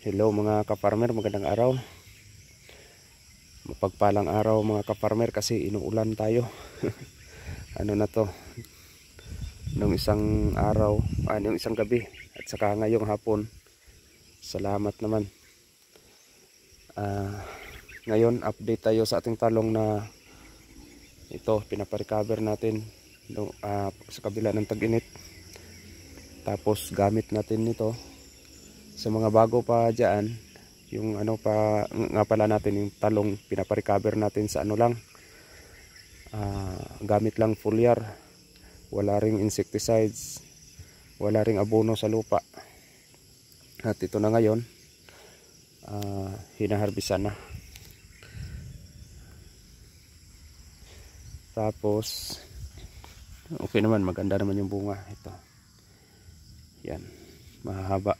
Hello mga ka-farmer, magandang araw. Mapagpalang araw mga ka-farmer kasi inuulan tayo. Ano na to? Nung isang araw, nung isang gabi at saka ngayong hapon. Salamat naman. Ngayon update tayo sa ating talong na ito, pinaparecover natin sa kabila ng tag-init. Tapos gamit natin nito sa mga bago pa dyan, yung ano pa nga pala natin, yung talong pinaparecover natin sa ano lang, gamit lang foliar, wala ring insecticides, wala ring abono sa lupa. At ito na ngayon, hinaharbisan na. Tapos okay naman, maganda naman yung bunga. Ito yan, mahaba.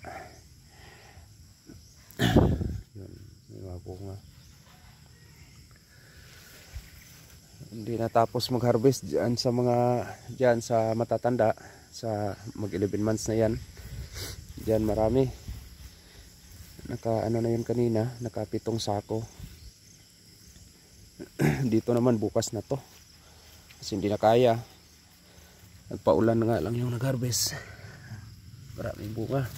Yun, may mga bunga. Hindi natapos mag-harvest dyan sa mga dyan sa matatanda, sa mag 11 months na yan. Dyan marami. Ano na yun kanina, naka 7 sako. Dito naman bukas na to kasi hindi na kaya. Nagpaulan na nga lang yung nag-harvest. Maraming bunga.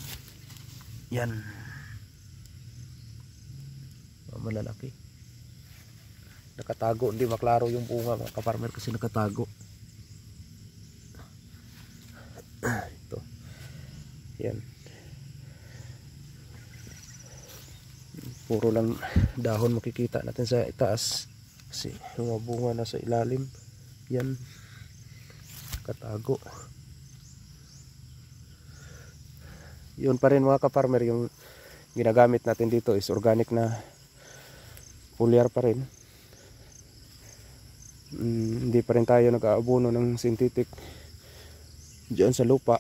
Yan, malalaki. Nakatago, hindi maklaro yung bunga mga ka-farmer kasi nakatago. Ito. Yan. Puro lang dahon makikita natin sa itaas kasi yung bunga nasa ilalim. Yan. Nakatago. Yun pa rin mga ka-farmer, yung ginagamit natin dito is organic na foliar pa rin. Hindi pa rin tayo nag-aabono ng synthetic diyan sa lupa.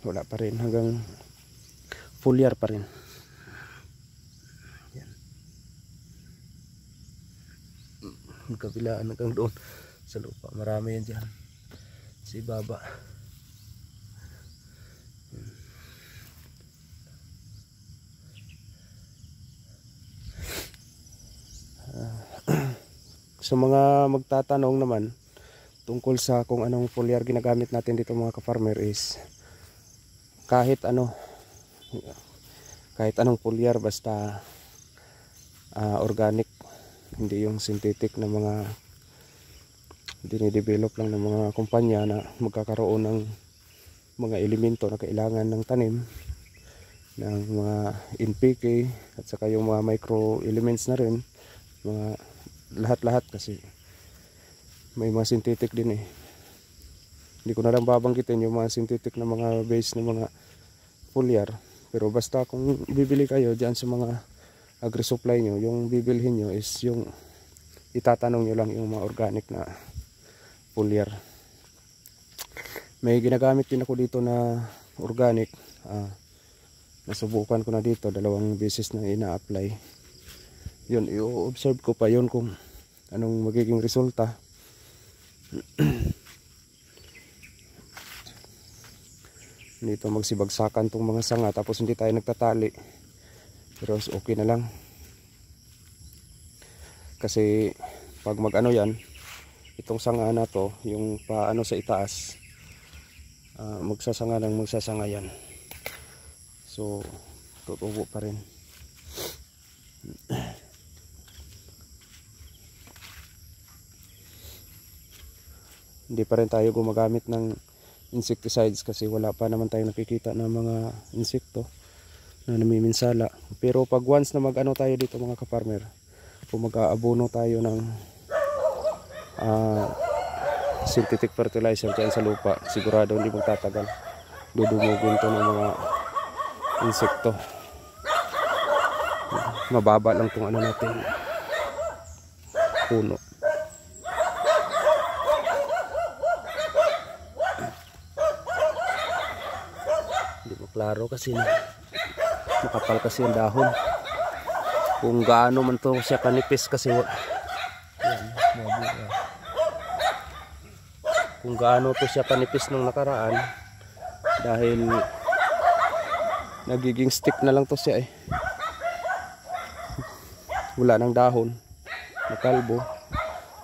Wala pa rin, hanggang foliar pa rin. Yan. Kabilaan hanggang doon sa lupa, marami yan dyan si baba. Sa mga magtatanong naman tungkol sa kung anong foliar ginagamit natin dito mga ka-farmer is kahit anong foliar, basta organic, hindi yung synthetic na mga dinidevelop lang ng mga kumpanya na magkakaroon ng mga elemento na kailangan ng tanim, ng mga NPK at saka yung mga micro elements na rin, mga lahat-lahat, kasi may mga synthetic din eh. Hindi ko na lang babanggitin yung mga synthetic na mga base na mga foliar, pero basta kung bibili kayo dyan sa mga agri-supply nyo, yung bibilhin nyo is yung itatanong nyo lang yung mga organic na foliar. May ginagamit din ako dito na organic, nasubukan ko na dito, 2 beses na ina-apply. Yun, i-observe ko pa yun kung anong magiging resulta. Dito magsibagsakan tong mga sanga tapos hindi tayo nagtatali, pero okay na lang kasi pag mag-ano yan, itong sanga na to, yung paano sa itaas, magsasanga ng magsasanga yan, so tutubo pa rin. Hindi pa rin tayo gumagamit ng insecticides kasi wala pa naman tayo nakikita ng mga insekto na namiminsala. Pero pag once na mag-ano tayo dito mga ka-farmer, kung mag-aabono tayo ng synthetic fertilizer dyan sa lupa, sigurado hindi magtatagal, dudumugin to ng mga insekto. Mababa lang itong ano natin, puno. Hindi mo klaro kasi makapal kasi yung dahon. Kung gaano man to siya kanipis kasi yan, kung gaano to siya kanipis nung nakaraan, dahil nagiging stick na lang to siya eh. wala ng dahon, nakalbo.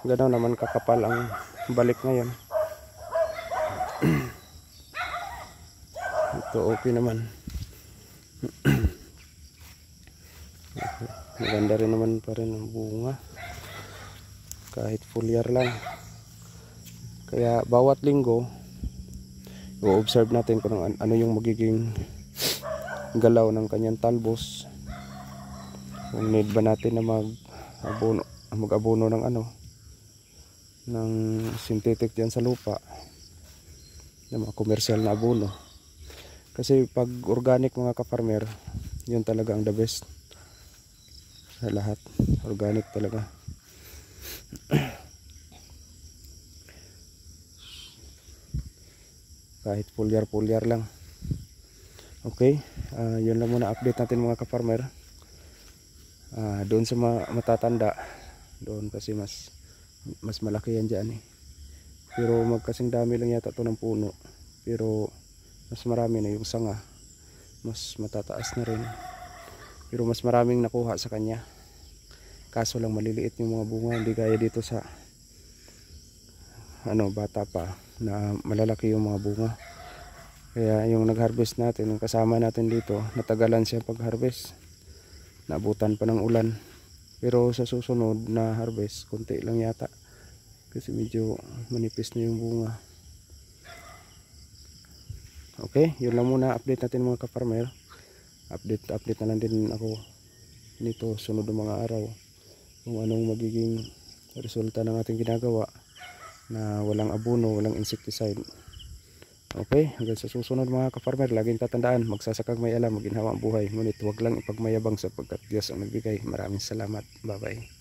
Gano'n naman kakapal ang balik ngayon. Ito okay naman. Maganda rin naman pa rin ang bunga. Kahit foliar lang. Kaya bawat linggo, i-observe natin kung ano yung magiging galaw ng kanyang talbos. Kung need ba natin na mag-abono ng ng synthetic diyan sa lupa, ng mga komersyal na abono. Kasi pag organic mga ka-farmer, yun talaga ang the best sa lahat. Organic talaga. Kahit pulyar lang. Okay, yun lang muna update natin mga ka-farmer. Doon sa matatanda, doon kasi mas malaki yan dyan eh. Pero magkasing dami lang yata ito ng puno, pero mas marami na yung sanga, mas matataas na rin, pero mas maraming nakuha sa kanya. Kaso lang maliliit yung mga bunga, hindi gaya dito sa bata pa na malalaki yung mga bunga. Kaya yung nag-harvest natin, yung kasama natin dito, natagalan siya pag-harvest, naabutan pa ng ulan. Pero sa susunod na harvest, konti lang yata, kasi medyo manipis na yung bunga. Okay, yun lang muna update natin mga ka-farmer. Update na lang din ako nito sunod ng mga araw kung anong magiging resulta ng ating ginagawa na walang abono, walang insecticide. Okay, hanggang sa susunod mga ka-farmer, laging tatandaan, magsasakang may alam, maginhawa ang buhay, ngunit huwag lang ipagmayabang sapagkat Diyos ang nagbigay. Maraming salamat. Bye bye.